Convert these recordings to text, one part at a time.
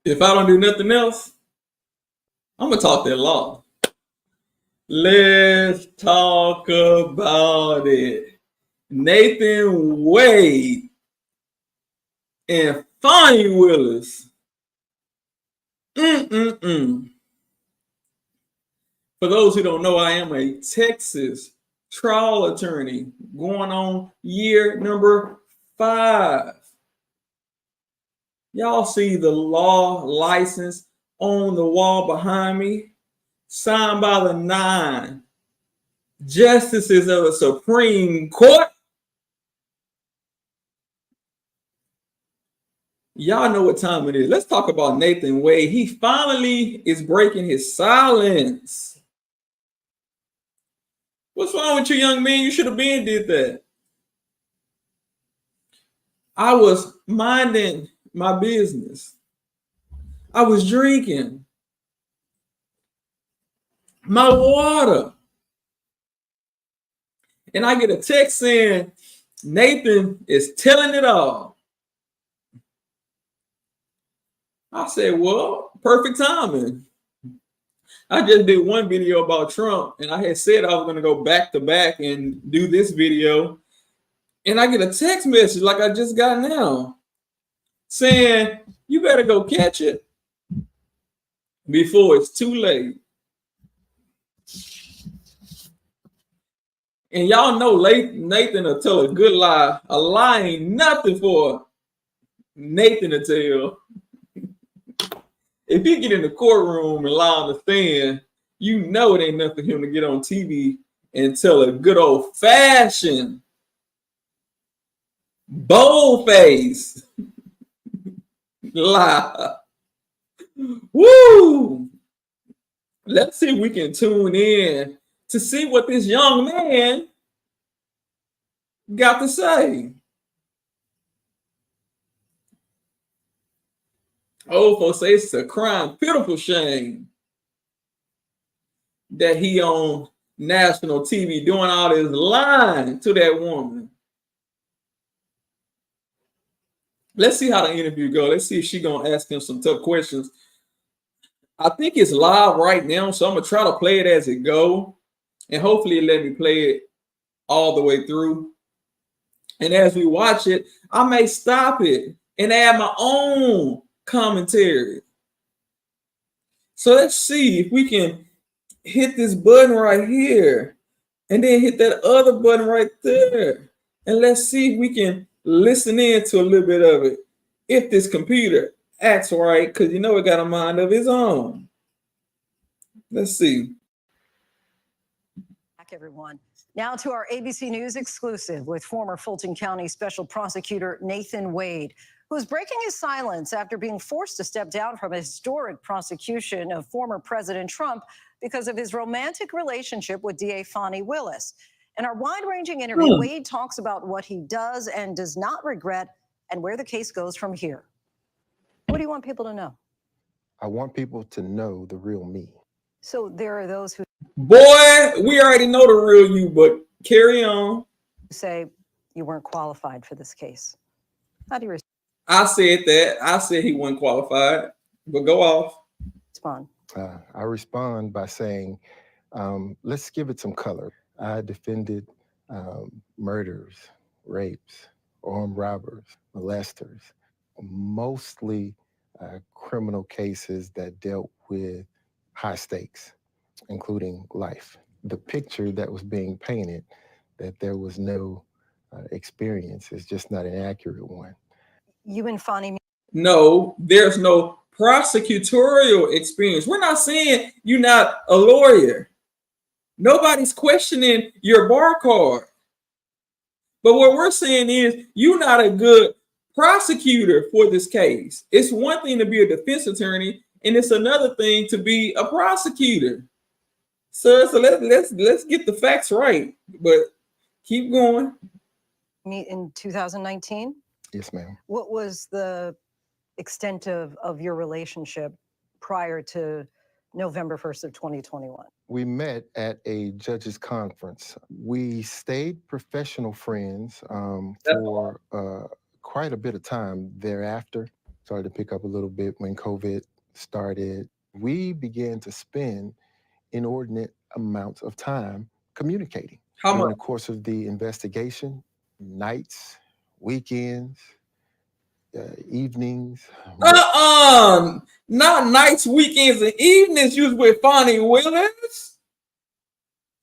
If I don't do nothing else, I'm gonna talk that law. Let's talk about it. Nathan Wade and Fani Willis. Mm-mm-mm. For those who don't know, I am a Texas trial attorney going on year number 5. Y'all see the law license on the wall behind me, signed by the 9 justices of the Supreme Court. Y'all know what time it is. Let's talk about Nathan Wade. He finally is breaking his silence. What's wrong with you, young man? You should have been did that. I was minding my business. I was drinking my water. And I get a text saying, Nathan is telling it all. I said, well, perfect timing. I just did one video about Trump, and I had said I was going to go back to back and do this video. And I get a text message like I just got now saying, you better go catch it before it's too late. And y'all know Nathan will tell a good lie. A lie ain't nothing for Nathan to tell. If he get in the courtroom and lie on the stand, you know it ain't nothing for him to get on TV and tell a good old fashioned bold face lie. Woo! Let's see if we can tune in to see what this young man got to say. Old folks say it's a crime, pitiful shame that he on national TV doing all this lying to that woman. Let's see how the interview go. Let's see if she gonna ask him some tough questions. I think it's live right now, so I'm gonna try to play it as it go, and hopefully it let me play it all the way through. And as we watch it, I may stop it and add my own commentary. So let's see if we can hit this button right here and then hit that other button right there. And let's see if we can listen in to a little bit of it. If this computer acts right, because you know it got a mind of its own. Let's see. Back, everyone. Now to our ABC News exclusive with former Fulton County Special Prosecutor Nathan Wade, who is breaking his silence after being forced to step down from a historic prosecution of former President Trump because of his romantic relationship with DA Fani Willis. In our wide-ranging interview, Wade talks about what he does and does not regret and where the case goes from here. What do you want people to know? I want people to know the real me. So there are those who Boy, we already know the real you, but carry on. say you weren't qualified for this case. How do you I said that. I said he wasn't qualified, but go off. respond? I respond by saying, let's give it some color. I defended murders, rapes, armed robbers, molesters, mostly criminal cases that dealt with high stakes, including life. The picture that was being painted that there was no experience is just not an accurate one. You and Fani. No, there's no prosecutorial experience. We're not saying you're not a lawyer. Nobody's questioning your bar card. But what we're saying is you're not a good prosecutor for this case. It's one thing to be a defense attorney, and it's another thing to be a prosecutor. So let's get the facts right. But keep going. Meet in 2019? Yes, ma'am. What was the extent of your relationship prior to November 1st of 2021? We met at a judges conference. We stayed professional friends for quite a bit of time thereafter. started to pick up a little bit when COVID started. We began to spend inordinate amounts of time communicating. How During much? the course of the investigation, nights, weekends, evenings. Not nights, weekends, and evenings. You was with Fani Willis.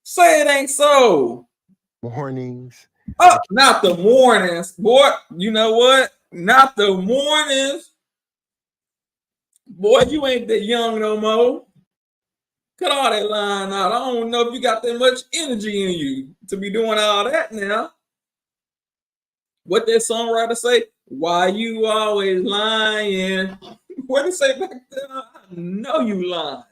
Say it ain't so. Mornings. Oh, not the mornings, boy. You know what? Not the mornings, boy. You ain't that young no more. Cut all that line out. I don't know if you got that much energy in you to be doing all that now. What that songwriter say? Why you always lying? What did it say back then? I know you lying.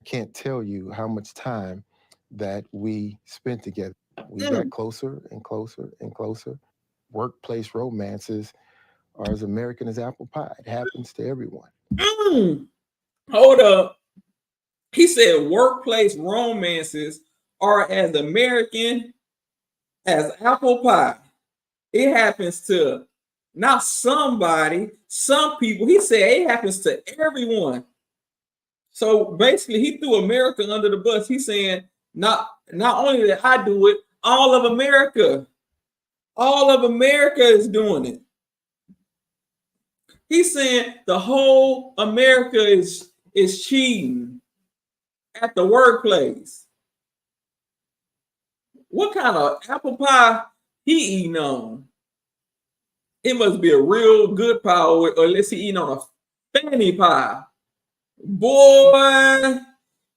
Can't tell you how much time that we spent together. We got closer and closer and closer. Workplace romances are as American as apple pie. It happens to everyone. Hold up. He said workplace romances are as American as apple pie. It happens to not somebody, some people. He said it happens to everyone. So basically, he threw America under the bus. He's saying not only that I do it, all of America is doing it. He's saying the whole America is cheating at the workplace. What kind of apple pie he eating on? It must be a real good pie, or let's see, eating on a fanny pie. Boy,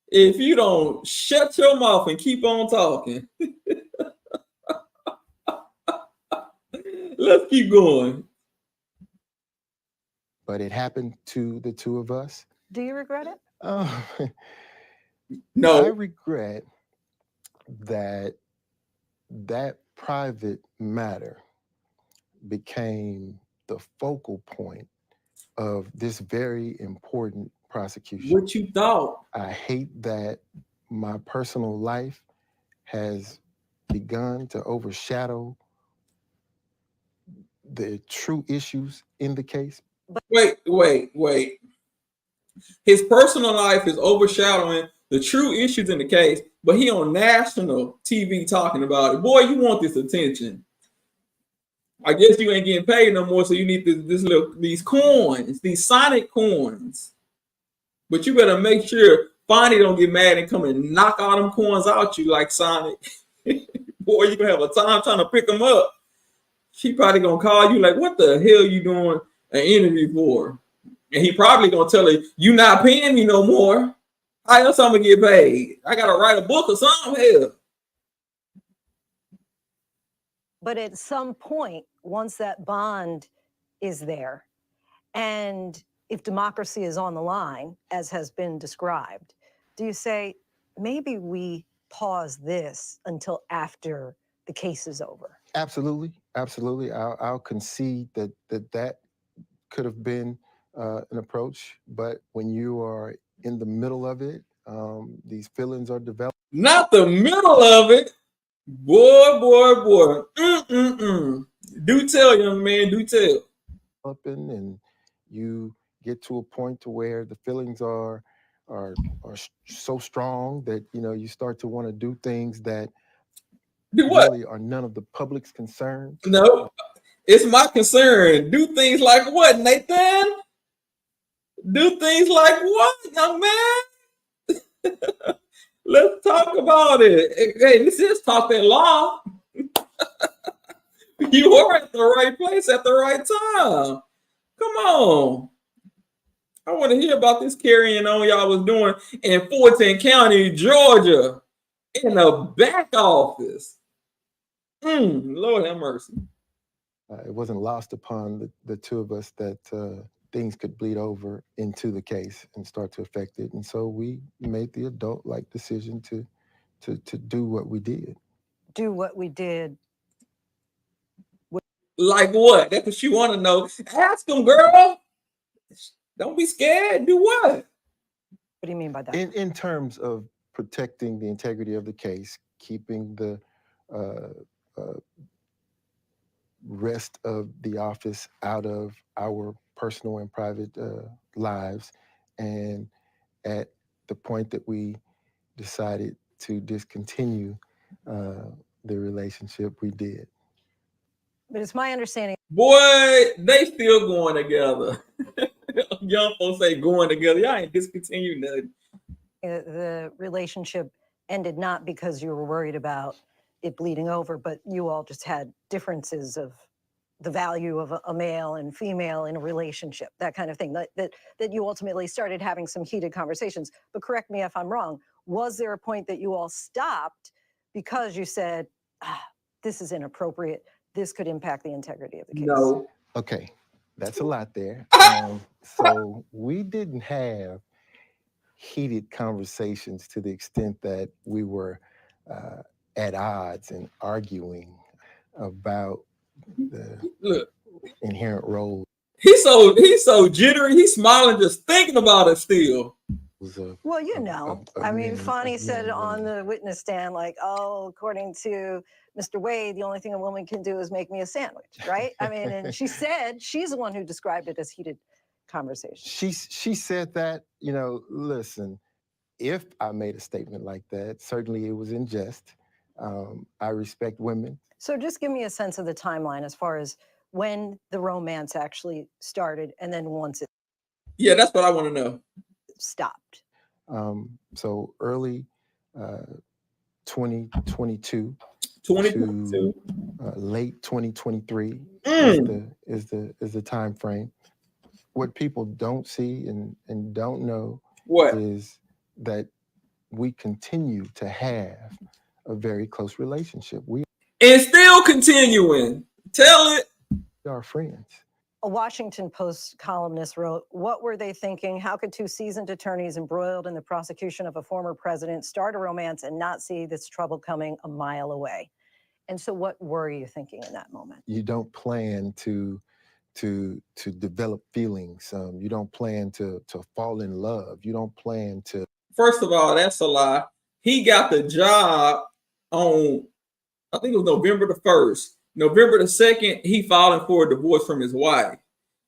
if you don't shut your mouth and keep on talking. Let's keep going. But it happened to the two of us. Do you regret it? No. I regret that private matter became the focal point of this very important prosecution. What you thought? I hate that my personal life has begun to overshadow the true issues in the case. Wait. His personal life is overshadowing the true issues in the case, but he on national TV talking about it. Boy, you want this attention. I guess you ain't getting paid no more, so you need these coins, these Sonic coins. But you better make sure Fonnie don't get mad and come and knock all them coins out you like Sonic. Boy, you gonna have a time trying to pick them up. She probably gonna call you like, what the hell you doing an interview for? And he probably gonna tell her, you not paying me no more. How else I'm gonna get paid? I gotta write a book or something here. But at some point, once that bond is there, and if democracy is on the line, as has been described, do you say, maybe we pause this until after the case is over? Absolutely. I'll concede that could have been an approach, but when you are in the middle of it, these feelings are developed. Not the middle of it. Boy. Do tell, young man, do tell. And you get to a point to where the feelings are so strong that you start to want to do things that really are none of the public's concern. No, it's my concern. Do things like what, Nathan? Do things like what, young man? Let's talk about it. Hey, this is Talk That Law. You are at the right place at the right time. Come on. I want to hear about this carrying on y'all was doing in Fulton County, Georgia, in the back office. Lord have mercy. It wasn't lost upon the two of us that things could bleed over into the case and start to affect it. And so we made the adult-like decision to do what we did. Do what we did. Like what? That's what you want to know. Ask them, girl. Don't be scared. Do what? What do you mean by that? In terms of protecting the integrity of the case, keeping the rest of the office out of our personal and private lives. And at the point that we decided to discontinue the relationship, we did. But it's my understanding. Boy, they still going together. Young folks say going together. Y'all ain't discontinued nothing. The relationship ended not because you were worried about it bleeding over, but you all just had differences of the value of a male and female in a relationship, that kind of thing, that you ultimately started having some heated conversations. But correct me if I'm wrong, was there a point that you all stopped because you said, this is inappropriate, this could impact the integrity of the case? No. Okay, that's a lot there. So we didn't have heated conversations to the extent that we were at odds and arguing about the inherent role. He's so jittery. He's smiling just thinking about it still. Well, you know, I mean, Fani said on the witness stand, like, oh, according to Mr. Wade, the only thing a woman can do is make me a sandwich, right? I mean, and she said she's the one who described it as heated conversation. She said that, you know, listen, if I made a statement like that, certainly it was in jest. I respect women. So just give me a sense of the timeline as far as when the romance actually started and then once it... Yeah, that's what I want to know. Stopped. So early 2022 to late 2023 is the time frame. What people don't see and don't know is that we continue to have a very close relationship. We and still continuing. Tell it. We are friends. A Washington Post columnist wrote, what were they thinking? How could two seasoned attorneys embroiled in the prosecution of a former president start a romance and not see this trouble coming a mile away? And so what were you thinking in that moment? You don't plan to develop feelings. You don't plan to fall in love. You don't plan to... First of all, that's a lie. He got the job on, I think it was November the 1st. November the 2nd, he filing for a divorce from his wife.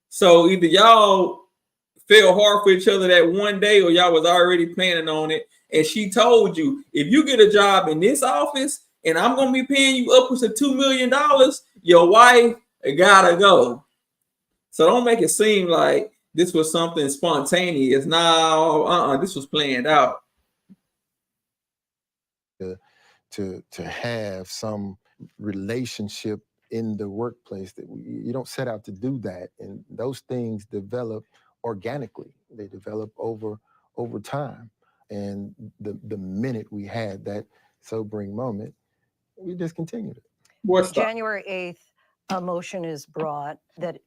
So either y'all fell hard for each other that one day or y'all was already planning on it. And she told you, if you get a job in this office and I'm going to be paying you upwards of $2 million, your wife gotta go. So don't make it seem like this was something spontaneous. No, this was planned out. To have some relationship in the workplace, that you don't set out to do that, and those things develop organically. They develop over time. And the minute we had that sobering moment, we discontinued it. January 8th, a motion is brought that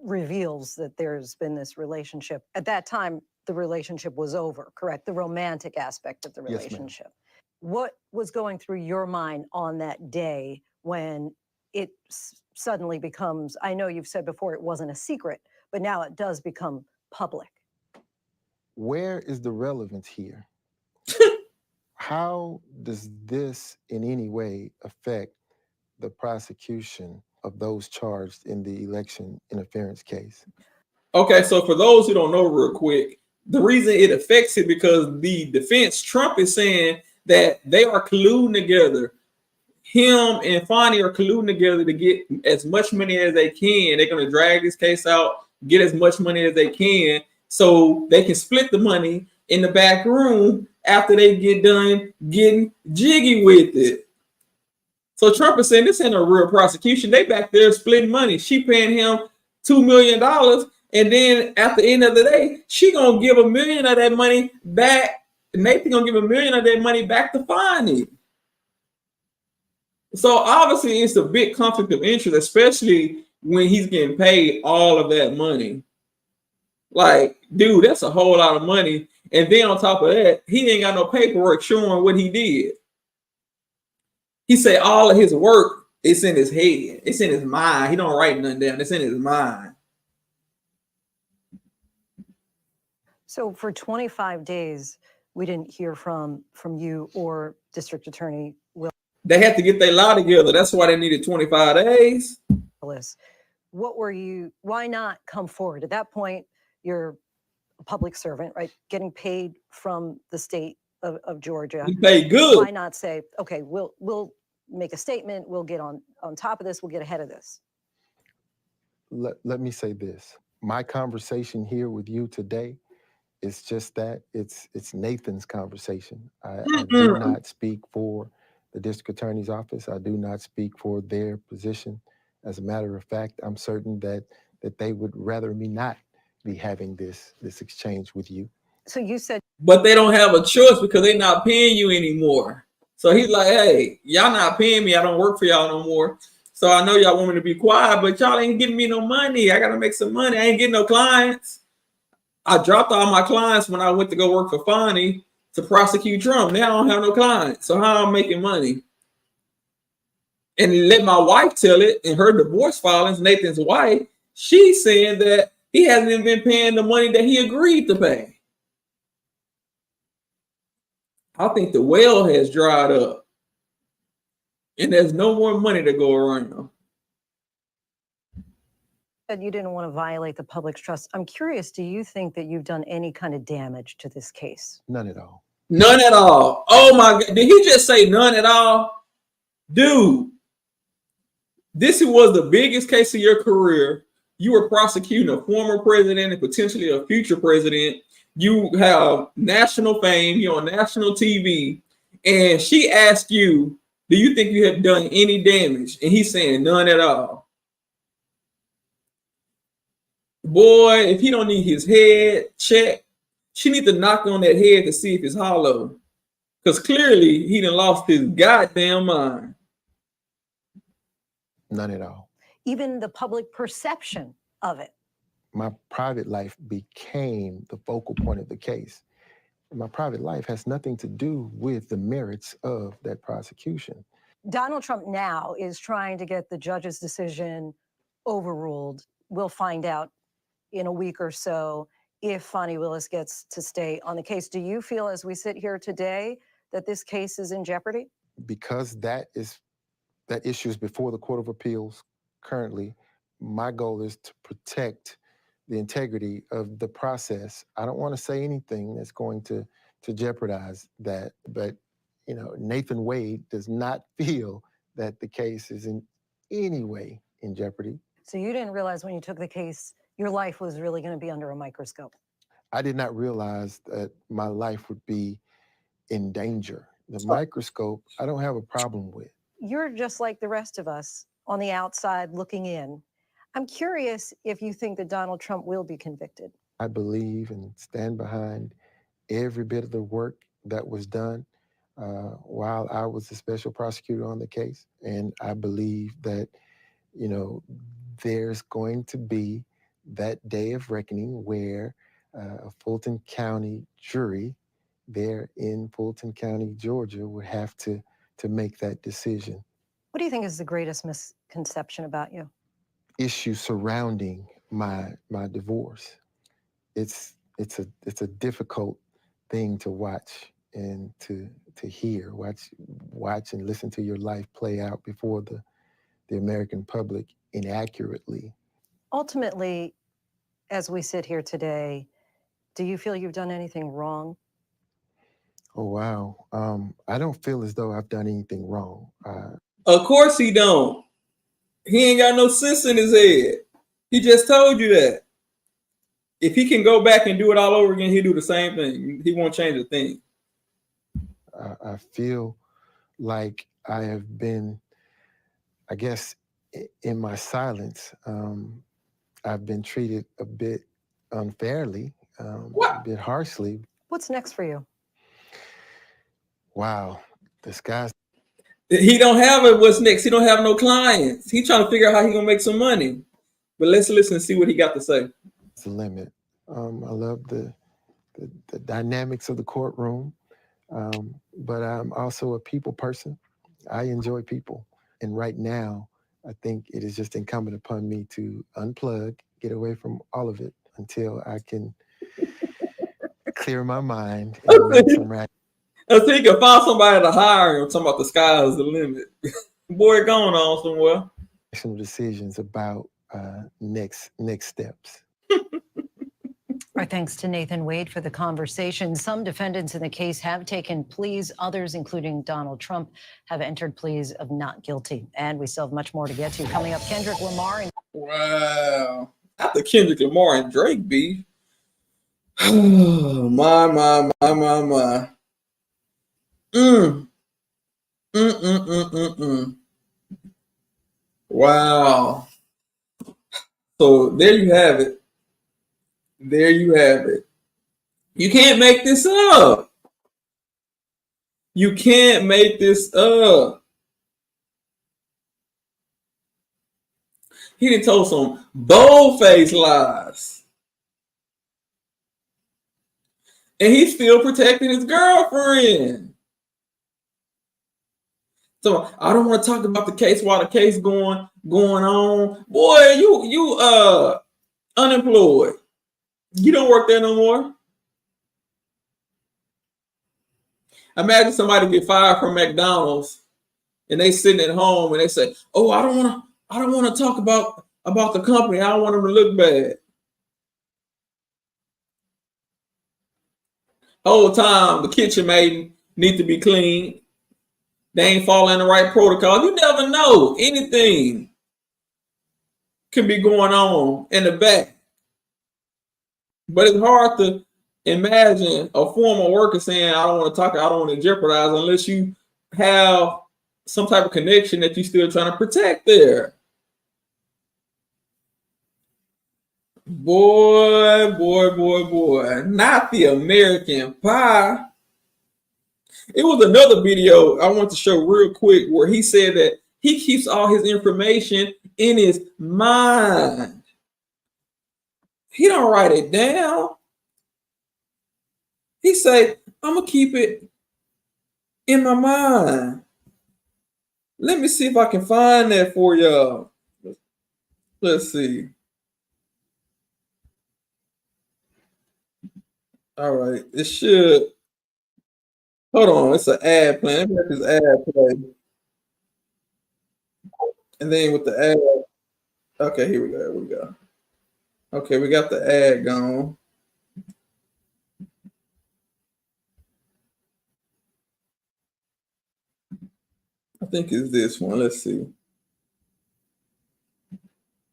reveals that there's been this relationship. At that time, the relationship was over, correct? The romantic aspect of the relationship. Yes, what was going through your mind on that day when it suddenly becomes, I know you've said before it wasn't a secret, but now it does become public? Where is the relevance here? How does this in any way affect the prosecution of those charged in the election interference case? Okay, so for those who don't know real quick, the reason it affects it because the defense, Trump is saying that they are colluding together. Him and Fani are colluding together to get as much money as they can. They're going to drag this case out, get as much money as they can so they can split the money in the back room after they get done getting jiggy with it. So Trump is saying this ain't a real prosecution. They back there splitting money. She paying him $2 million. And then at the end of the day, she going to give $1 million of that money back. Nathan going to give $1 million of that money back to Fani. So obviously it's a big conflict of interest, especially when he's getting paid all of that money. Like, dude, that's a whole lot of money. And then on top of that, he ain't got no paperwork showing what he did. He said all of his work is in his head. It's in his mind. He don't write nothing down. It's in his mind. So for 25 days, we didn't hear from you or District Attorney Willis. They had to get their lie together. That's why they needed 25 days. Willis. Why not come forward? At that point, you're a public servant, right? Getting paid from the state of Georgia. You pay good. Why not say, okay, we'll make a statement, we'll get on top of this, we'll get ahead of this? Let me say this. My conversation here with you today is just that. It's Nathan's conversation. I do not speak for the district attorney's office. I do not speak for their position. As a matter of fact, I'm certain that they would rather me not be having this exchange with you. So you said, but they don't have a choice because they're not paying you anymore. So he's like, hey, y'all not paying me. I don't work for y'all no more. So I know y'all want me to be quiet, but y'all ain't giving me no money. I got to make some money. I ain't getting no clients. I dropped all my clients when I went to go work for Fani to prosecute Trump. Now I don't have no clients. So how am I making money? And let my wife tell it in her divorce filings, Nathan's wife, she's saying that he hasn't even been paying the money that he agreed to pay. I think the well has dried up and there's no more money to go around. You didn't want to violate the public's trust. I'm curious, do you think that you've done any kind of damage to this case? None at all. None at all. Oh my God. Did he just say none at all? Dude, this was the biggest case of your career. You were prosecuting a former president and potentially a future president. You have national fame. You're on national TV. And she asked you, do you think you have done any damage? And he's saying none at all. Boy, if he don't need his head checked, she need to knock on that head to see if it's hollow. Because clearly he done lost his goddamn mind. None at all. Even the public perception of it. My private life became the focal point of the case. My private life has nothing to do with the merits of that prosecution. Donald Trump now is trying to get the judge's decision overruled. We'll find out in a week or so if Fani Willis gets to stay on the case. Do you feel, as we sit here today, that this case is in jeopardy? Because that issue is before the Court of Appeals currently, my goal is to protect the integrity of the process. I don't want to say anything that's going to jeopardize that, but you know, Nathan Wade does not feel that the case is in any way in jeopardy. So you didn't realize when you took the case, your life was really going to be under a microscope? I did not realize that my life would be in danger. The microscope, I don't have a problem with. You're just like the rest of us on the outside looking in. I'm curious if you think that Donald Trump will be convicted. I believe and stand behind every bit of the work that was done while I was the special prosecutor on the case. And I believe that, you know, there's going to be that day of reckoning where a Fulton County jury there in Fulton County, Georgia, would have to make that decision. What do you think is the greatest misconception about you? Issue surrounding my divorce. It's a difficult thing to watch and to hear. Watch and listen to your life play out before the American public inaccurately. Ultimately, as we sit here today, do you feel you've done anything wrong? Oh, wow. I don't feel as though I've done anything wrong. Of course he don't. He ain't got no sense in his head. He just told you that. If he can go back and do it all over again, he'll do the same thing. He won't change a thing. I feel like I have been, I guess, in my silence, I've been treated a bit unfairly, a bit harshly. What's next for you? Wow, the sky's... He don't have it. What's next? He don't have no clients. He's trying to figure out how he's gonna make some money. But let's listen and see what he got to say. It's the limit. I love the dynamics of the courtroom, but I'm also a people person. I enjoy people. And right now, I think it is just incumbent upon me to unplug, get away from all of it until I can clear my mind and make some right. I think he can find somebody to hire him. Talking about the sky is the limit. Boy, going on somewhere. decisions about next steps. Our thanks to Nathan Wade for the conversation. Some defendants in the case have taken pleas. Others, including Donald Trump, have entered pleas of not guilty. And we still have much more to get to. Coming up, Kendrick Lamar. Wow. After Kendrick Lamar and Drake beef. My. Wow. So there you have it. There you have it. You can't make this up. You can't make this up. He done told some bold-faced lies. And he's still protecting his girlfriend. So I don't want to talk about the case while the case going on. Boy, you unemployed. You don't work there no more. Imagine somebody get fired from McDonald's and they sitting at home and they say, "Oh, I don't want to talk about the company. I don't want them to look bad." Whole time the kitchen maid need to be clean. They ain't following the right protocol. You never know. Anything can be going on in the back. But it's hard to imagine a former worker saying, I don't want to jeopardize, unless you have some type of connection that you're still trying to protect there. Boy. Not the American Pie. It was another video I want to show real quick where he said that he keeps all his information in his mind. He don't write it down. He say, I'm going to keep it in my mind. Let me see if I can find that for y'all. Let's see. All right. It should. Hold on. It's an ad plan. Let me let this ad play. And then with the ad. Okay, here we go. Okay, we got the ad going. I think it's this one. Let's see.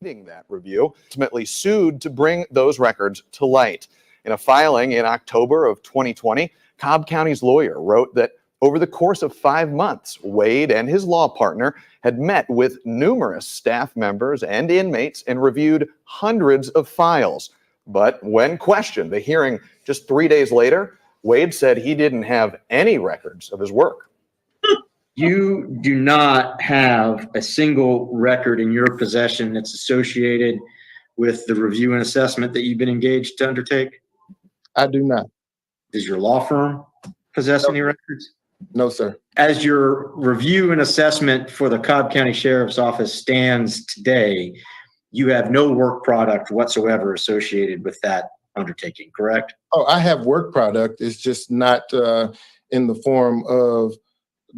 That review, ultimately sued to bring those records to light. In a filing in October of 2020, Cobb County's lawyer wrote that over the course of 5 months, Wade and his law partner had met with numerous staff members and inmates and reviewed hundreds of files. But when questioned, the hearing just 3 days later, Wade said he didn't have any records of his work. You do not have a single record in your possession that's associated with the review and assessment that you've been engaged to undertake? I do not. Does your law firm possess any records? No, sir. As your review and assessment for the Cobb County Sheriff's Office stands today, you have no work product whatsoever associated with that undertaking, correct? Oh, I have work product. It's just not in the form of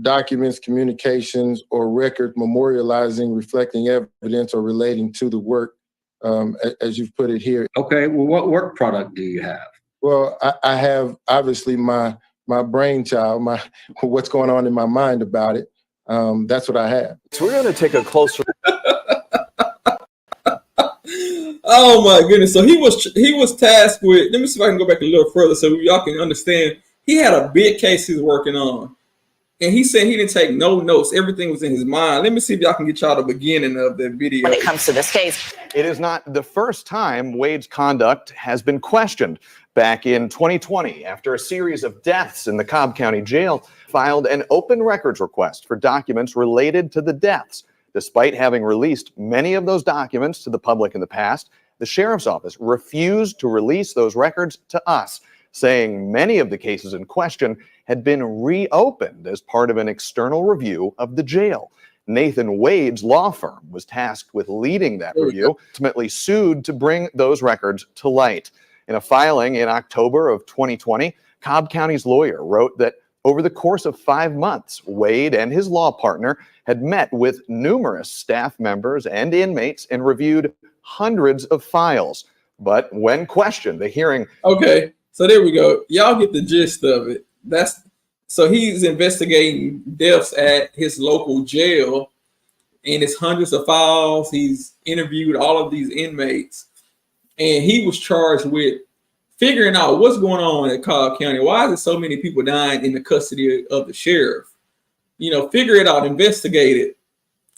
documents, communications, or record memorializing, reflecting evidence, or relating to the work, as you've put it here. Okay, well, what work product do you have? Well, I have obviously my brainchild, what's going on in my mind about it. That's what I have. So we're going to take a closer. Oh my goodness! So he was tasked with. Let me see if I can go back a little further so y'all can understand. He had a big case he's working on, and he said he didn't take no notes. Everything was in his mind. Let me see if y'all can get y'all the beginning of the video. When it comes to this case, it is not the first time Wade's conduct has been questioned. Back in 2020, after a series of deaths in the Cobb County Jail, filed an open records request for documents related to the deaths. Despite having released many of those documents to the public in the past, the Sheriff's Office refused to release those records to us, saying many of the cases in question had been reopened as part of an external review of the jail. Nathan Wade's law firm was tasked with leading that review, ultimately sued to bring those records to light. In a filing in October of 2020, Cobb County's lawyer wrote that Over the course of 5 months, Wade and his law partner had met with numerous staff members and inmates and reviewed hundreds of files. But when questioned, the hearing... Okay, so there we go. Y'all get the gist of it. So he's investigating deaths at his local jail, and it's hundreds of files. He's interviewed all of these inmates, and he was charged with figuring out what's going on at Cobb County. Why is there so many people dying in the custody of the sheriff? You know, figure it out, investigate it,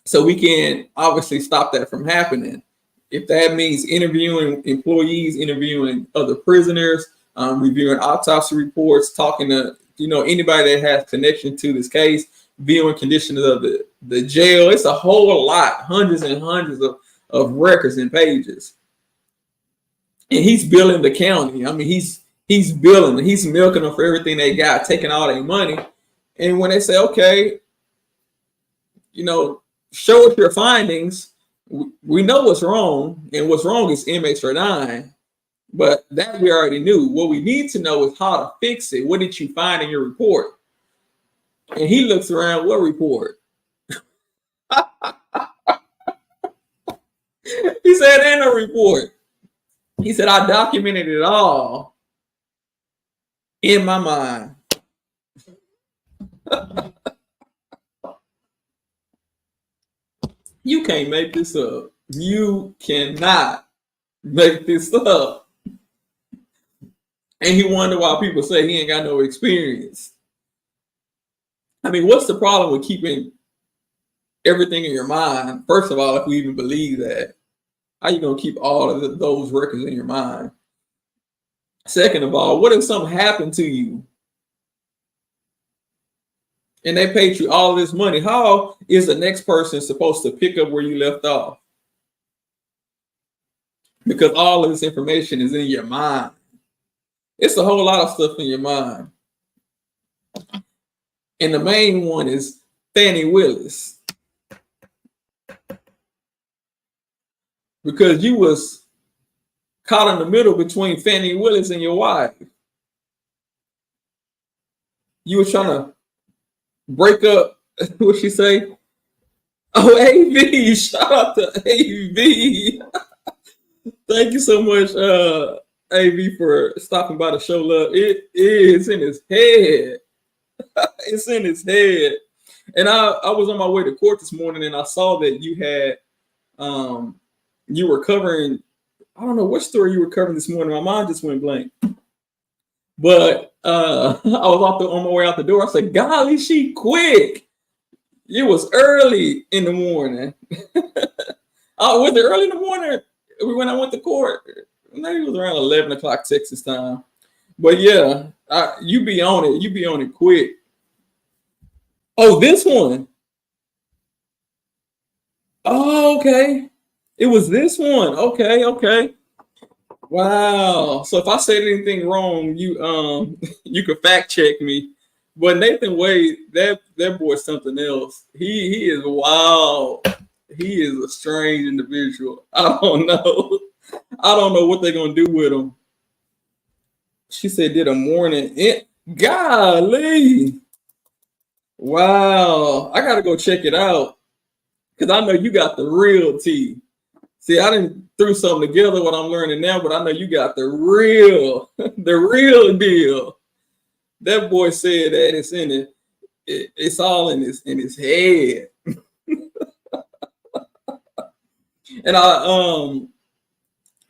so we can obviously stop that from happening. If that means interviewing employees, interviewing other prisoners, reviewing autopsy reports, talking to, you know, anybody that has connection to this case, viewing conditions of the jail. It's a whole lot, hundreds and hundreds of records and pages. And he's billing the county. I mean, he's billing, he's milking them for everything they got, taking all their money. And when they say, okay, you know, show us your findings, we know what's wrong, and what's wrong is inmates are dying. But that we already knew. What we need to know is how to fix it. What did you find in your report? And he looks around, what report? He said, ain't no report. He said, I documented it all in my mind. You can't make this up. You cannot make this up. And he wonder why people say he ain't got no experience. I mean, what's the problem with keeping everything in your mind? First of all, if we even believe that, how you gonna keep all of those records in your mind? Second of all, what if something happened to you and they paid you all this money? How is the next person supposed to pick up where you left off? Because all of this information is in your mind. It's a whole lot of stuff in your mind. And the main one is Fani Willis. Because you was caught in the middle between Fani Willis and your wife. You were trying to break up, what she say? Oh, AV, shout out to AV. Thank you so much, AV, for stopping by to show love. It is in his head. It's in his head. And I was on my way to court this morning, and I saw that you had, you were covering, I don't know what story you were covering this morning. My mind just went blank. But I was on my way out the door. I said, golly, she quick. It was early in the morning. Was it early in the morning when I went to court? Maybe it was around 11 o'clock Texas time. But yeah, you be on it. You be on it quick. Oh, this one. Oh, okay. It was this one. Okay, okay. Wow. So if I said anything wrong, you could fact check me. But Nathan Wade, that boy's something else. He is wild. He is a strange individual. I don't know. I don't know what they're gonna do with him. She said did a morning. Golly. Wow. I gotta go check it out. Because I know you got the real tea. See, I didn't threw something together what I'm learning now, but I know you got the real deal. That boy said that it's in it. It's all in his head. And I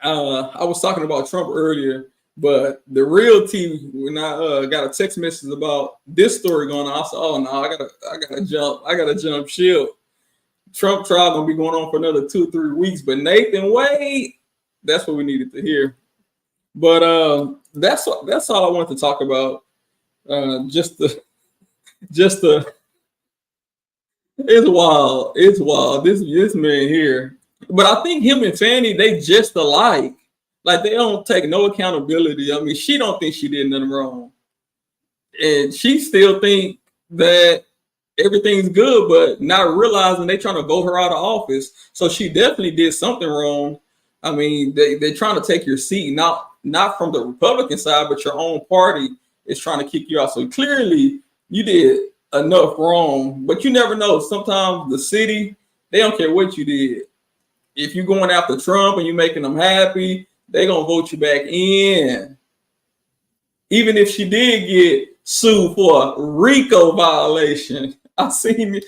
was talking about Trump earlier, but the real tea, when I got a text message about this story going on, I said, "Oh no, I gotta jump ship." Trump trial gonna be going on for another 2 or 3 weeks, but Nathan Wade, that's what we needed to hear. But that's all I wanted to talk about. Just the it's wild. It's wild. This man here. But I think him and Fani, they just alike. Like they don't take no accountability. I mean, she don't think she did nothing wrong. And she still think that everything's good, but not realizing they trying to vote her out of office. So she definitely did something wrong. I mean, they're trying to take your seat, not from the Republican side, but your own party is trying to kick you out. So clearly you did enough wrong, but you never know. Sometimes the city, they don't care what you did. If you're going after Trump and you're making them happy, they're going to vote you back in. Even if she did get sued for a RICO violation. I seen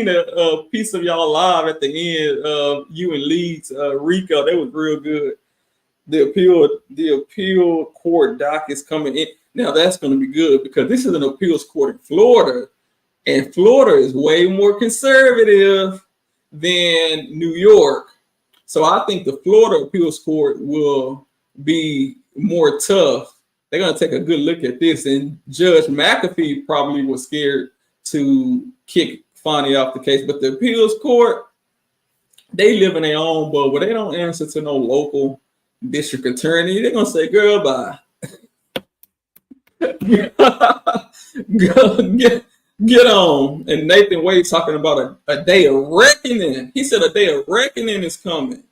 a piece of y'all live at the end of you and Leeds RICO. That was real good. The appeal court doc is coming in. Now that's going to be good because this is an appeals court in Florida, and Florida is way more conservative than New York. So I think the Florida appeals court will be more tough. They're going to take a good look at this, and Judge McAfee probably was scared to kick Fani off the case, but the appeals court, they live in their own bubble. They don't answer to no local district attorney. They're going to say, girl, bye. Get on. And Nathan Wade talking about a day of reckoning. He said a day of reckoning is coming.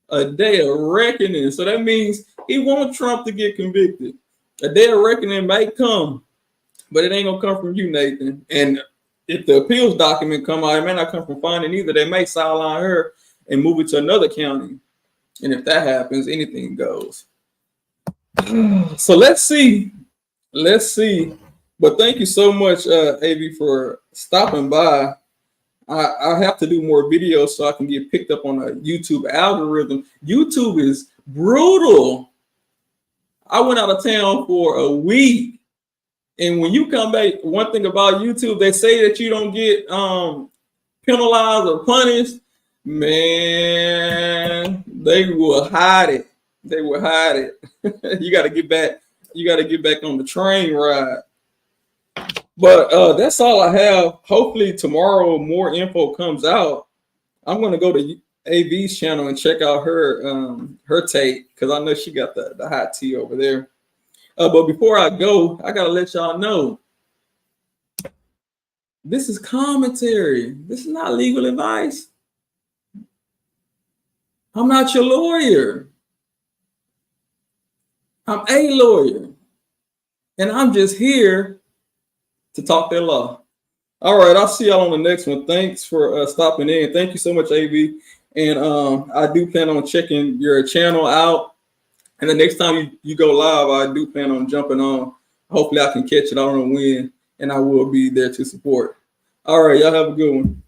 A day of reckoning. So that means he wants Trump to get convicted. A day of reckoning might come, but it ain't gonna come from you, Nathan. And if the appeals document come out, it may not come from Fani either. They may sideline her and move it to another county. And if that happens, anything goes. So let's see. But thank you so much, AV, for stopping by. I have to do more videos so I can get picked up on a YouTube algorithm. YouTube is brutal. I went out of town for a week. And when you come back, one thing about YouTube, they say that you don't get penalized or punished. Man, they will hide it. They will hide it. You got to get back. You got to get back on the train ride. But that's all I have. Hopefully tomorrow more info comes out. I'm going to go to AV's channel and check out her take, because I know she got the hot tea over there. But before I go, I got to let y'all know, this is commentary. This is not legal advice. I'm not your lawyer. I'm a lawyer. And I'm just here to talk their law. All right, I'll see y'all on the next one. Thanks for stopping in. Thank you so much, AV. And I do plan on checking your channel out. And the next time you go live, I do plan on jumping on. Hopefully I can catch it. I don't know when, and I will be there to support. All right, y'all have a good one.